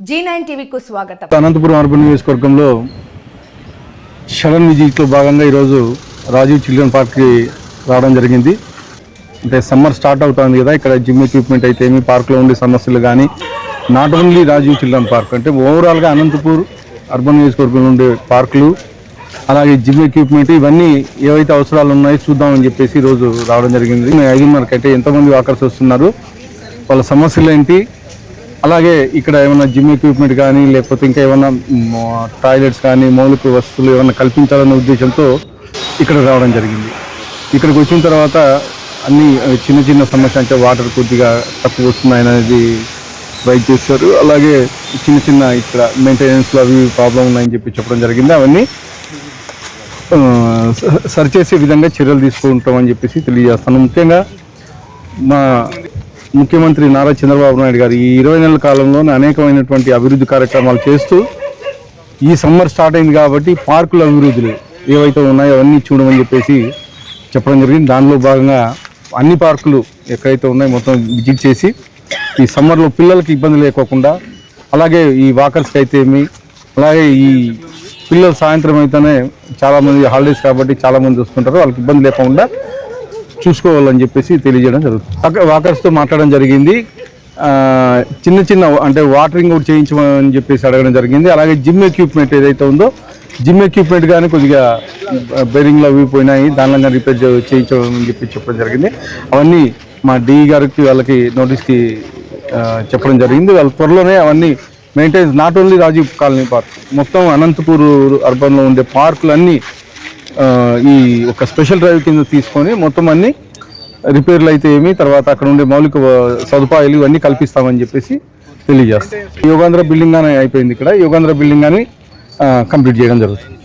G9 టీవీకు స్వాగతం. Anantapuram urban నియోజకవర్గంలో sudden విజిట్లో భాగంగా ఈరోజు రాజీవ్ చిల్డ్రన్ పార్క్కి రావడం జరిగింది. అంటే సమ్మర్ స్టార్ట్ అవుతుంది కదా, ఇక్కడ జిమ్ ఎక్విప్మెంట్ అయితే ఏమి, పార్క్లో ఉండే సమస్యలు కానీ, not only Rajiv children park అంటే ఓవరాల్గా అనంతపూర్ అర్బన్ నియోజకవర్గంలో ఉండే పార్కులు, అలాగే జిమ్ ఎక్విప్మెంట్, ఇవన్నీ ఏవైతే అవసరాలు ఉన్నాయో చూద్దామని చెప్పేసి ఈరోజు రావడం జరిగింది. 5:30కి అయితే ఎంతమంది వాకర్స్ వస్తున్నారు, వాళ్ళ సమస్యలు ఏంటి, అలాగే ఇక్కడ ఏమైనా జిమ్ ఎక్విప్మెంట్ కానీ లేకపోతే ఇంకా ఏమైనా టాయిలెట్స్ కానీ మౌలిక వస్తువులు ఏమైనా కల్పించాలనే ఉద్దేశంతో ఇక్కడ రావడం జరిగింది. ఇక్కడికి వచ్చిన తర్వాత అన్ని చిన్న చిన్న సమస్య అంటే వాటర్ కొద్దిగా తక్కువ వస్తున్నాయనేది రైట్ చేస్తారు. అలాగే చిన్న చిన్న ఇక్కడ మెయింటెనెన్స్లో అవి ప్రాబ్లం ఉన్నాయని చెప్పి చెప్పడం జరిగింది. అవన్నీ సరిచేసే విధంగా చర్యలు తీసుకుంటామని చెప్పేసి తెలియజేస్తాను. ముఖ్యంగా మా ముఖ్యమంత్రి నారా చంద్రబాబు నాయుడు గారు ఈ 20 నెలల కాలంలోనే అనేకమైనటువంటి అభివృద్ధి కార్యక్రమాలు చేస్తూ ఈ సమ్మర్ స్టార్ట్ అయింది కాబట్టి పార్కుల అభివృద్ధులు ఏవైతే ఉన్నాయో అవన్నీ చూడమని చెప్పేసి చెప్పడం జరిగింది. దానిలో భాగంగా అన్ని పార్కులు ఎక్కడైతే ఉన్నాయో మొత్తం విజిట్ చేసి ఈ సమ్మర్లో పిల్లలకి ఇబ్బంది లేకోకుండా, అలాగే ఈ వాకర్స్కి అయితే ఏమి, అలాగే ఈ పిల్లలు సాయంత్రం అయితేనే చాలామంది హాలిడేస్ కాబట్టి చాలామంది వస్తుంటారు, వాళ్ళకి ఇబ్బంది లేకుండా చూసుకోవాలని చెప్పేసి తెలియజేయడం జరుగుతుంది. వాకర్స్తో మాట్లాడడం జరిగింది. చిన్న చిన్న అంటే వాటరింగ్ కూడా చేయించమని చెప్పేసి అడగడం జరిగింది. అలాగే జిమ్ ఎక్విప్మెంట్ ఏదైతే ఉందో జిమ్ ఎక్విప్మెంట్ కానీ కొద్దిగా బేరింగ్లో అవి పోయినాయి, దానిలో రిపేర్ చేయించమని చెప్పి చెప్పడం జరిగింది. అవన్నీ మా డిఈ గారికి వాళ్ళకి నోటీస్కి చెప్పడం జరిగింది. వాళ్ళ త్వరలోనే అవన్నీ maintenance not only Rajiv colony park, మొత్తం అనంతపూర్ అర్బన్లో ఉండే పార్కులన్నీ ఈ ఒక స్పెషల్ డ్రైవ్ కింద తీసుకొని మొత్తం అన్ని రిపేర్లు అయితే ఏమి, తర్వాత అక్కడ ఉండే మౌలిక సదుపాయాలు ఇవన్నీ కల్పిస్తామని చెప్పేసి తెలియజేస్తాం. యోగాంధ్ర బిల్డింగ్ అని అయిపోయింది, ఇక్కడ యోగాంధ్ర బిల్డింగ్ అని కంప్లీట్ చేయడం జరుగుతుంది.